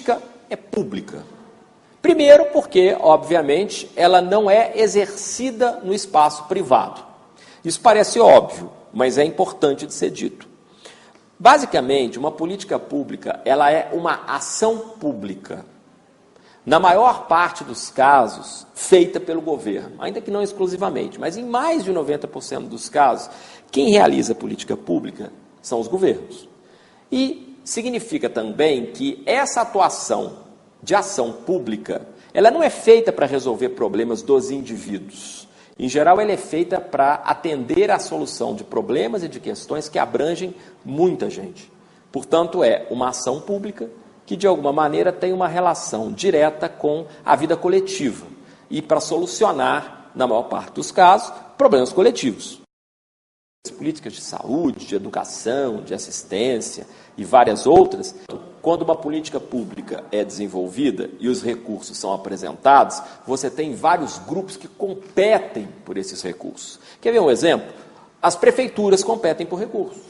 política é pública. Primeiro porque, obviamente, ela não é exercida no espaço privado. Isso parece óbvio, mas é importante de ser dito. Basicamente, uma política pública, ela é uma ação pública. Na maior parte dos casos, feita pelo governo, ainda que não exclusivamente, mas em mais de 90% dos casos, quem realiza a política pública são os governos. E significa também que essa atuação de ação pública, ela não é feita para resolver problemas dos indivíduos. Em geral, ela é feita para atender à solução de problemas e de questões que abrangem muita gente. Portanto, é uma ação pública que, de alguma maneira, tem uma relação direta com a vida coletiva e para solucionar, na maior parte dos casos, problemas coletivos. Políticas de saúde, de educação, de assistência e várias outras, quando uma política pública é desenvolvida e os recursos são apresentados, você tem vários grupos que competem por esses recursos. Quer ver um exemplo? As prefeituras competem por recursos,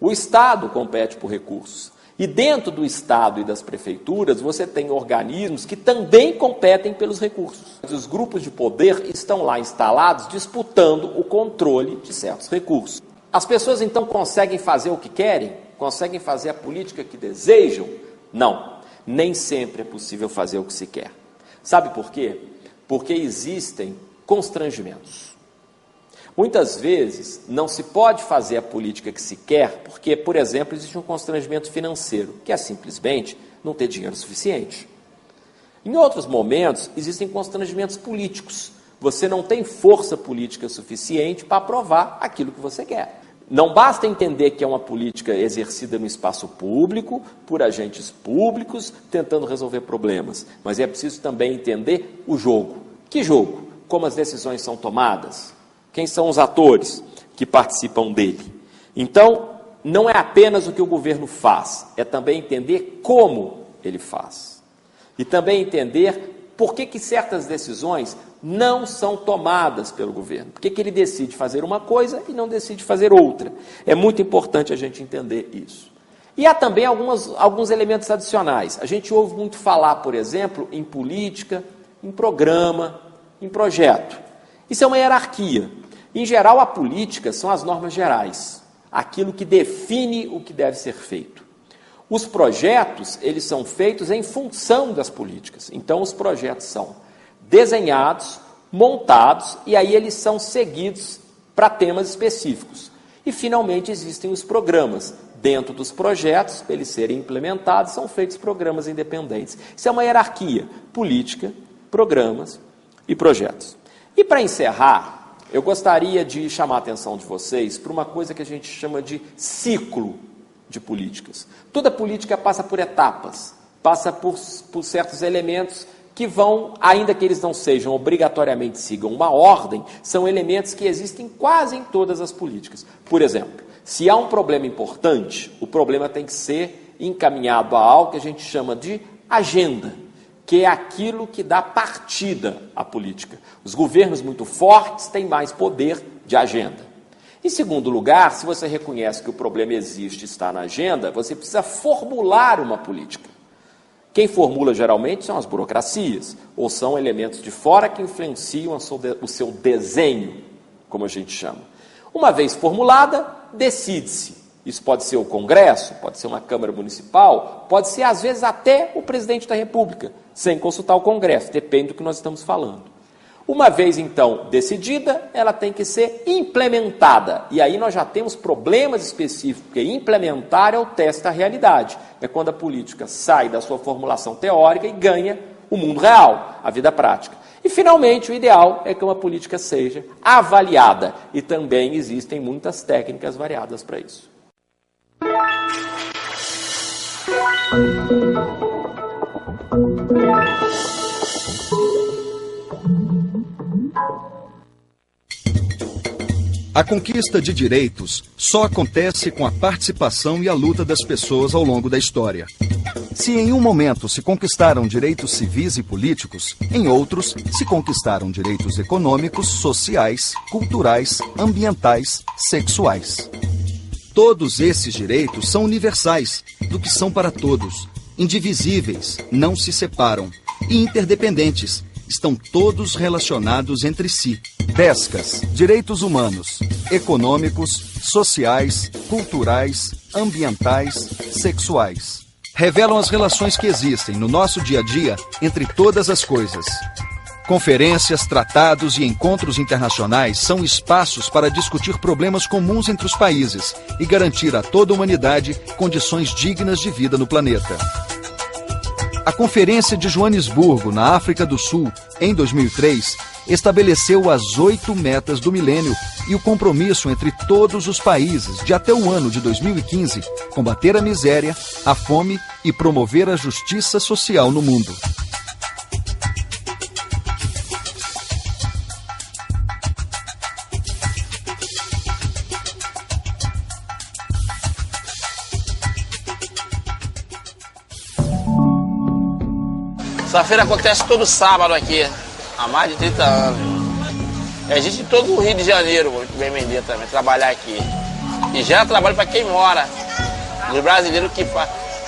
o Estado compete por recursos. E dentro do Estado e das prefeituras, você tem organismos que também competem pelos recursos. Os grupos de poder estão lá instalados disputando o controle de certos recursos. As pessoas então conseguem fazer o que querem? Conseguem fazer a política que desejam? Não, nem sempre é possível fazer o que se quer. Sabe por quê? Porque existem constrangimentos. Muitas vezes não se pode fazer a política que se quer porque, por exemplo, existe um constrangimento financeiro, que é simplesmente não ter dinheiro suficiente. Em outros momentos, existem constrangimentos políticos. Você não tem força política suficiente para aprovar aquilo que você quer. Não basta entender que é uma política exercida no espaço público, por agentes públicos, tentando resolver problemas, mas é preciso também entender o jogo. Que jogo? Como as decisões são tomadas? Quem são os atores que participam dele? Então, não é apenas o que o governo faz, é também entender como ele faz. E também entender por que certas decisões não são tomadas pelo governo. Por que ele decide fazer uma coisa e não decide fazer outra. É muito importante a gente entender isso. E há também alguns elementos adicionais. A gente ouve muito falar, por exemplo, em política, em programa, em projeto. Isso é uma hierarquia. Em geral, a política são as normas gerais, aquilo que define o que deve ser feito. Os projetos, eles são feitos em função das políticas. Então, os projetos são desenhados, montados, e aí eles são seguidos para temas específicos. E, finalmente, existem os programas. Dentro dos projetos, para eles serem implementados, são feitos programas independentes. Isso é uma hierarquia: política, programas e projetos. E, para encerrar, eu gostaria de chamar a atenção de vocês para uma coisa que a gente chama de ciclo de políticas. Toda política passa por etapas, passa por certos elementos que vão, ainda que eles não sejam obrigatoriamente sigam uma ordem, são elementos que existem quase em todas as políticas. Por exemplo, se há um problema importante, o problema tem que ser encaminhado a algo que a gente chama de agenda, que é aquilo que dá partida à política. Os governos muito fortes têm mais poder de agenda. Em segundo lugar, se você reconhece que o problema existe e está na agenda, você precisa formular uma política. Quem formula geralmente são as burocracias, ou são elementos de fora que influenciam o seu desenho, como a gente chama. Uma vez formulada, decide-se. Isso pode ser o Congresso, pode ser uma Câmara Municipal, pode ser, às vezes, até o Presidente da República, sem consultar o Congresso, depende do que nós estamos falando. Uma vez, então, decidida, ela tem que ser implementada. E aí nós já temos problemas específicos, porque implementar é o teste da realidade. É quando a política sai da sua formulação teórica e ganha o mundo real, a vida prática. E, finalmente, o ideal é que uma política seja avaliada. E também existem muitas técnicas variadas para isso. A conquista de direitos só acontece com a participação e a luta das pessoas ao longo da história. Se em um momento se conquistaram direitos civis e políticos, em outros se conquistaram direitos econômicos, sociais, culturais, ambientais, sexuais. Todos esses direitos são universais, do que são para todos, indivisíveis, não se separam e interdependentes. Estão todos relacionados entre si. PESCAS, direitos humanos, econômicos, sociais, culturais, ambientais, sexuais. Revelam as relações que existem no nosso dia a dia entre todas as coisas. Conferências, tratados e encontros internacionais são espaços para discutir problemas comuns entre os países e garantir a toda a humanidade condições dignas de vida no planeta. A Conferência de Joanesburgo, na África do Sul, em 2003, estabeleceu as 8 metas do milênio e o compromisso entre todos os países de até o ano de 2015 combater a miséria, a fome e promover a justiça social no mundo. Essa feira acontece todo sábado aqui, há mais de 30 anos. É gente de todo o Rio de Janeiro que vem vender também, trabalhar aqui. E gera trabalho para quem mora, dos brasileiros que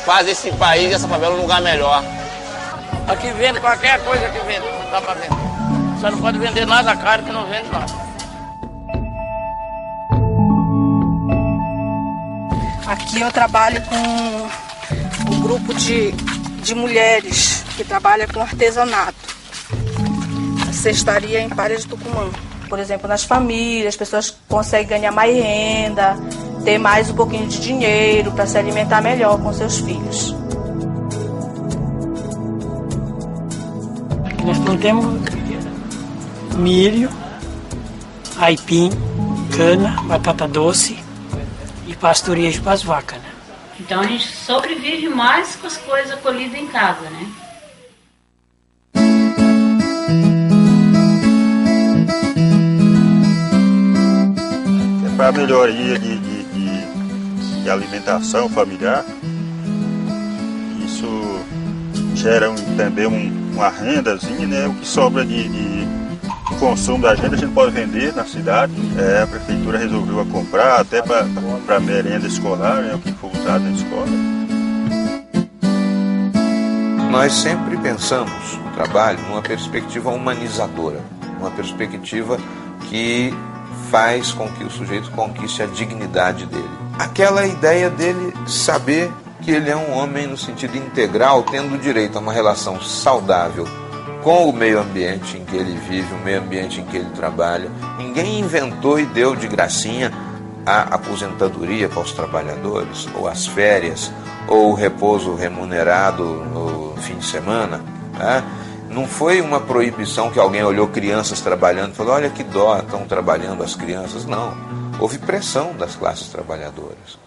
faz esse país e essa favela um lugar melhor. Aqui vende qualquer coisa que vende, não dá para vender. Só não pode vender nada caro que não vende nada. Aqui eu trabalho com um grupo de mulheres que trabalha com artesanato. A cestaria em Palha de Tucumã. Por exemplo, nas famílias, as pessoas conseguem ganhar mais renda, ter mais um pouquinho de dinheiro para se alimentar melhor com seus filhos. Nós plantamos milho, aipim, cana, batata doce e pastoreio para as vacas, né? Então a gente sobrevive mais com as coisas colhidas em casa, né? É para a melhoria de alimentação familiar. Isso gera também uma rendazinha, né? O que sobra de consumo da gente, a gente pode vender na cidade. A prefeitura resolveu comprar até para merenda escolar, né, o que for usado na escola. Nós sempre pensamos o trabalho numa perspectiva humanizadora, uma perspectiva que faz com que o sujeito conquiste a dignidade dele. Aquela ideia dele saber que ele é um homem no sentido integral, tendo direito a uma relação saudável com o meio ambiente em que ele vive, o meio ambiente em que ele trabalha. Ninguém inventou e deu de gracinha a aposentadoria para os trabalhadores, ou as férias, ou o repouso remunerado no fim de semana. Né? Não foi uma proibição que alguém olhou crianças trabalhando e falou, olha que dó, estão trabalhando as crianças. Não, houve pressão das classes trabalhadoras.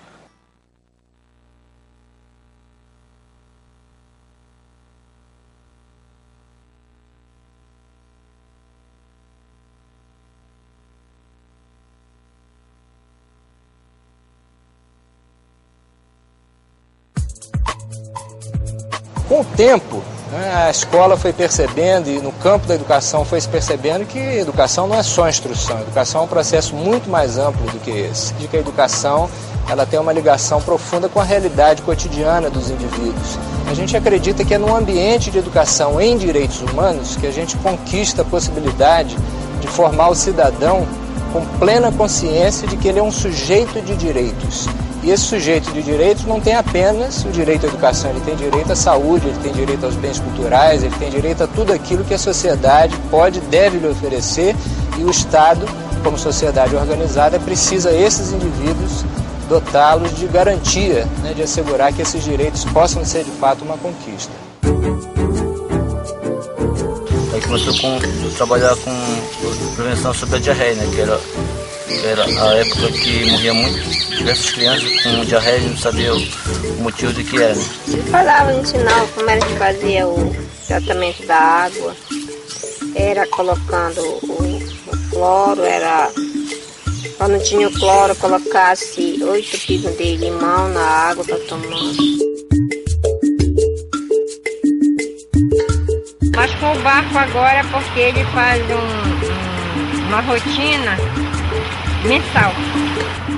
Com o tempo, né, a escola foi percebendo e no campo da educação foi se percebendo que a educação não é só instrução, a educação é um processo muito mais amplo do que esse, de que a educação ela tem uma ligação profunda com a realidade cotidiana dos indivíduos. A gente acredita que é num ambiente de educação em direitos humanos que a gente conquista a possibilidade de formar o cidadão com plena consciência de que ele é um sujeito de direitos. E esse sujeito de direitos não tem apenas o direito à educação, ele tem direito à saúde, ele tem direito aos bens culturais, ele tem direito a tudo aquilo que a sociedade pode e deve lhe oferecer, e o Estado, como sociedade organizada, precisa esses indivíduos dotá-los de garantia, né, de assegurar que esses direitos possam ser de fato uma conquista. Aí começou a trabalhar com prevenção sobre a diarreia, né, que era a época que morria diversas crianças com diarreia e não sabia o motivo de que era. Né? Ele falava, ensinava como era que fazia o tratamento da água, era colocando o cloro, era quando tinha o cloro colocasse 8 picos de limão na água para tomar. Mas com o barco agora, porque ele faz uma rotina mensal.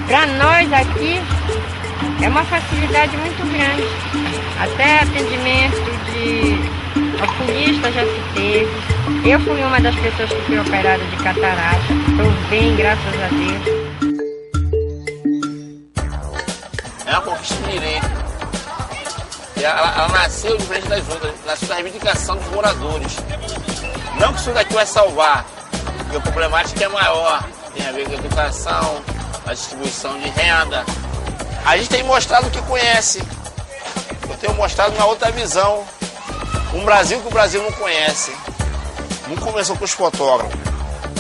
Para nós aqui é uma facilidade muito grande. Até atendimento de oculista já se teve. Eu fui uma das pessoas que fui operada de catarata. Estou bem, graças a Deus. É uma conquista de direito. Ela nasceu diferente das outras, nasceu da reivindicação dos moradores. Não que isso daqui vai salvar, porque a problemática é maior, tem a ver com a educação, a distribuição de renda. A gente tem mostrado o que conhece. Eu tenho mostrado uma outra visão. Um Brasil que o Brasil não conhece. Não começou com os fotógrafos.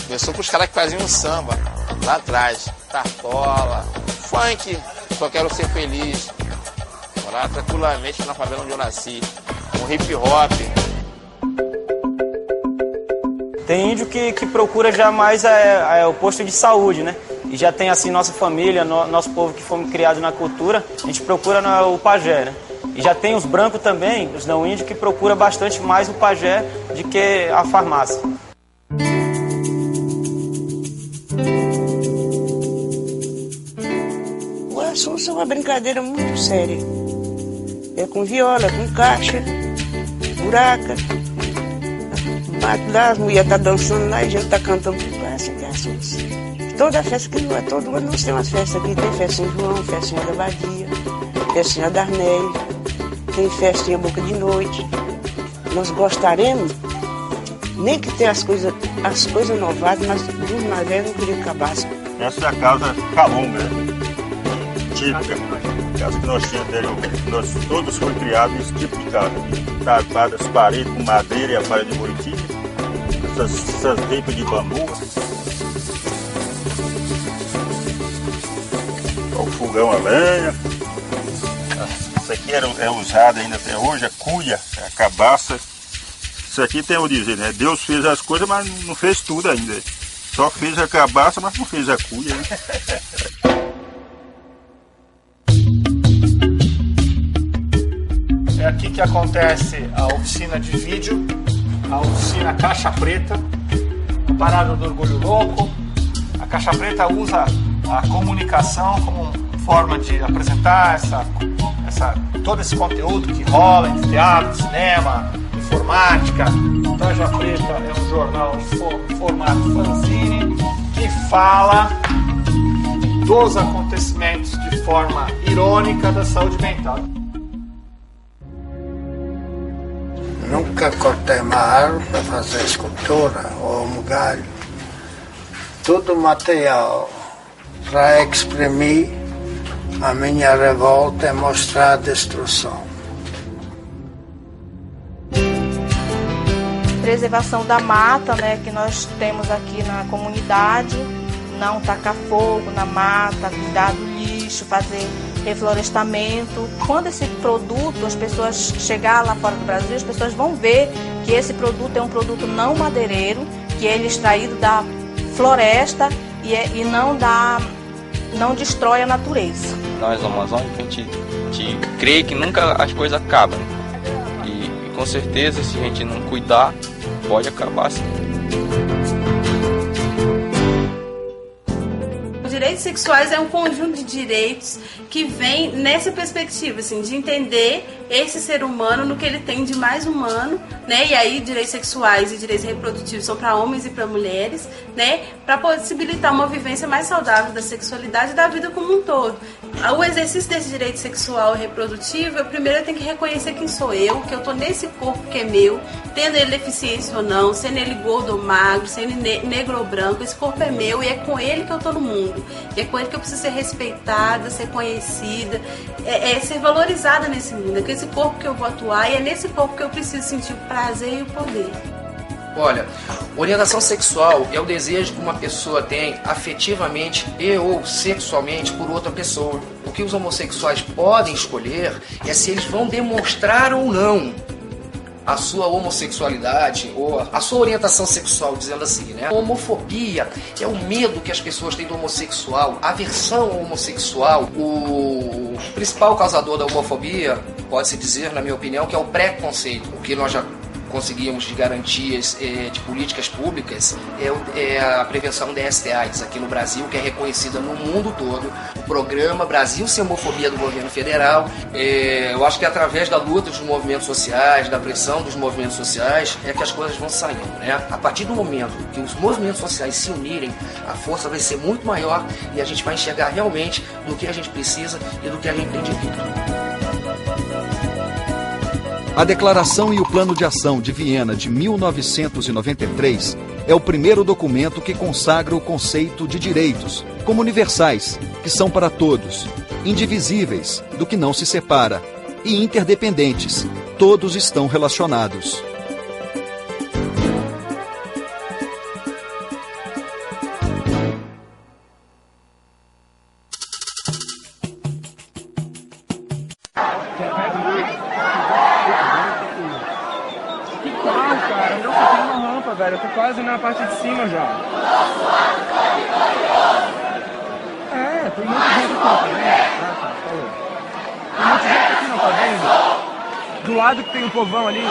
Começou com os caras que faziam samba lá atrás. Cartola, funk, só quero ser feliz. Morar tranquilamente na favela onde eu nasci. Um hip hop. Tem índio que procura já mais o posto de saúde, né? E já tem assim nossa família, nosso povo que fomos criados na cultura, a gente procura o pajé, né? E já tem os brancos também, os não índios, que procura bastante mais o pajé do que a farmácia. O assunto é uma brincadeira muito séria. É com viola, com caixa, buraca. Lá as mulheres estão dançando lá e a gente está cantando tudo lá, assim que é assunto. Toda festa que não é, todo ano nós temos umas festas aqui. Tem festa em João, festinha da Badia, festinha da Arnélia, tem festinha Boca de Noite. Nós gostaremos, nem que tenha as coisas novadas, mas dos mais velhos não queria que acabasse. Essa é a casa calunga, típica. Casa que nós tínhamos anteriormente. Nós todos fomos criados nesse tipo de casa. Tapadas as paredes com madeira e a palha de buriti. Essas reipas de bambu. O fogão a lenha. Isso aqui é usado ainda até hoje, a cuia, a cabaça. Isso aqui tem o dizer, né? Deus fez as coisas, mas não fez tudo ainda. Só fez a cabaça, mas não fez a cuia. Né? É aqui que acontece a oficina de vídeo, a oficina Caixa Preta, a parada do Orgulho Louco. A Caixa Preta usa a comunicação como forma de apresentar todo esse conteúdo que rola entre teatro, cinema, informática. Caixa Preta é um jornal em formato fanzine que fala dos acontecimentos de forma irônica da saúde mental. Nunca cortei uma árvore para fazer escultura ou um galho. Tudo material para exprimir a minha revolta e mostrar a destruição. Preservação da mata, né, que nós temos aqui na comunidade, não tacar fogo na mata, cuidar do lixo, fazer reflorestamento. Quando esse produto, as pessoas chegar lá fora do Brasil, as pessoas vão ver que esse produto é um produto não madeireiro, que ele é extraído da floresta e não destrói a natureza. Nós, no Amazônia, a gente crê que nunca as coisas acabam. E com certeza, se a gente não cuidar, pode acabar sim. Direitos sexuais é um conjunto de direitos que vem nessa perspectiva, assim, de entender esse ser humano no que ele tem de mais humano, né? E aí direitos sexuais e direitos reprodutivos são para homens e para mulheres, né? Para possibilitar uma vivência mais saudável da sexualidade e da vida como um todo. O exercício desse direito sexual e reprodutivo, eu primeiro tenho que reconhecer quem sou eu, que eu tô nesse corpo que é meu, tendo ele deficiência ou não, sendo ele gordo ou magro, sendo ele negro ou branco, esse corpo é meu e é com ele que eu tô no mundo. E é com ele que eu preciso ser respeitada, ser conhecida, ser valorizada nesse mundo. É com esse corpo que eu vou atuar e é nesse corpo que eu preciso sentir o prazer e o poder. Olha, orientação sexual é o desejo que uma pessoa tem afetivamente e ou sexualmente por outra pessoa. O que os homossexuais podem escolher é se eles vão demonstrar ou não a sua homossexualidade ou a sua orientação sexual, dizendo assim, né? A homofobia é o medo que as pessoas têm do homossexual, a aversão ao homossexual. O principal causador da homofobia, pode-se dizer, na minha opinião, que é o preconceito, o que nós já conseguimos de garantias de políticas públicas é a prevenção da ST/AIDS aqui no Brasil, que é reconhecida no mundo todo. O programa Brasil Sem Homofobia do governo federal. Eu acho que através da luta dos movimentos sociais, da pressão dos movimentos sociais, é que as coisas vão saindo, né? A partir do momento que os movimentos sociais se unirem, a força vai ser muito maior e a gente vai enxergar realmente do que a gente precisa e do que a gente tem direito. A Declaração e o Plano de Ação de Viena de 1993 é o primeiro documento que consagra o conceito de direitos como universais, que são para todos, indivisíveis, do que não se separa, e interdependentes, todos estão relacionados. Velho, eu tô quase na parte de cima já. Tem muita gente aqui, tá vendo? Falou. Tem muita gente aqui, não tá vendo? Do lado que tem o povão ali, ó.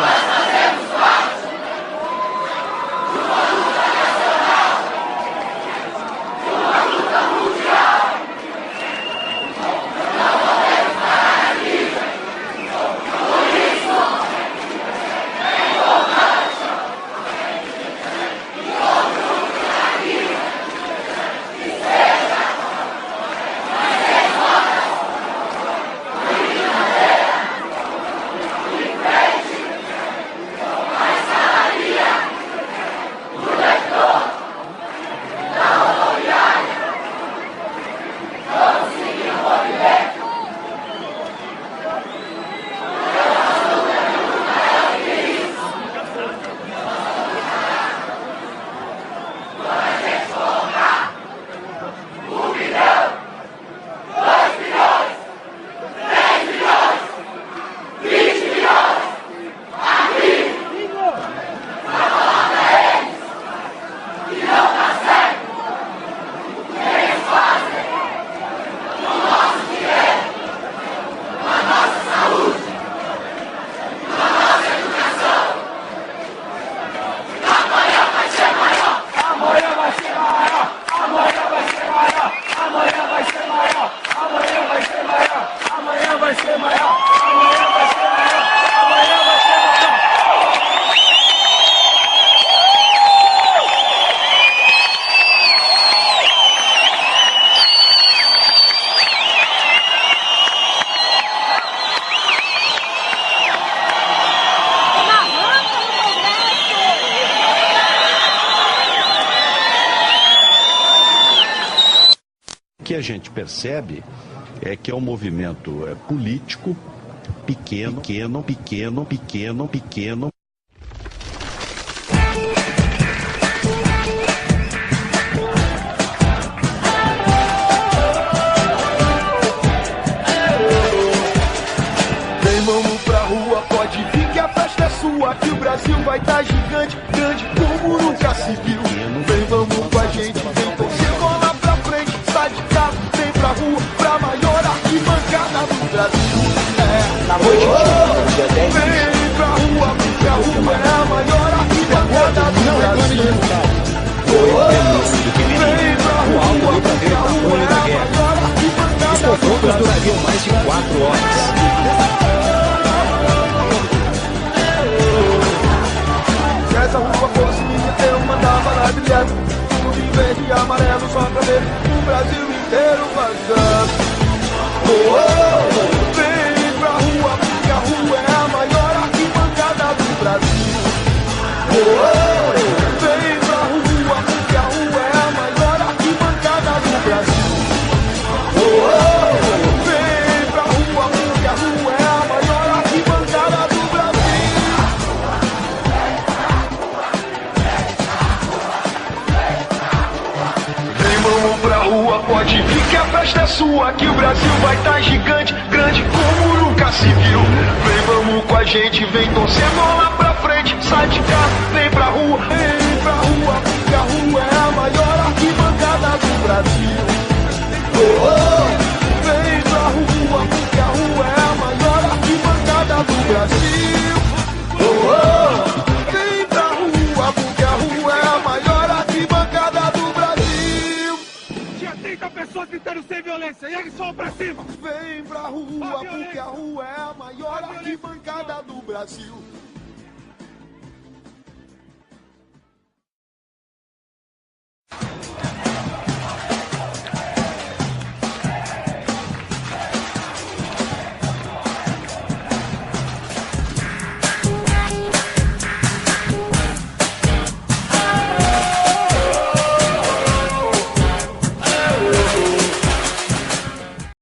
O que a gente percebe é que é um movimento político pequeno. Vem, vamos pra rua, pode vir que a festa é sua, que o Brasil vai estar gigante, grande como nunca se viu. Vem, vamos com a gente, vem torcer bola pra frente, sai de casa, vem pra rua, pra maior arquibancada do Brasil. Na noite de dia 10. Vem pra rua, porque a rua é a maior arquibancada do Brasil. Vem pra rua, porque a rua é a maior arquibancada do Brasil. Os confrontos durariam mais de 4 horas. Se essa rua fosse minha, eu mandava na bilhete. Tudo em verde e amarelo, só pra ver o Brasil inteiro passando. Vem pra rua, porque a rua é a maior arquibancada do Brasil. Vem pra rua, porque a rua é a maior arquibancada do Brasil. Vem pra rua, porque a rua é a maior arquibancada do Brasil. Vem, vamos pra rua, pode vir que a festa é sua, que o Brasil vai estar gigante, grande como nunca se viu. Vem, vamos com a gente, vem torcer bola pra frente, sai de casa, vem pra rua, porque a rua é a maior arquibancada do Brasil. Vem pra rua, porque a rua é a maior arquibancada do Brasil. gritando sem violência, e eles só pra cima! Vem pra rua, porque a rua é a maior arquibancada do Brasil.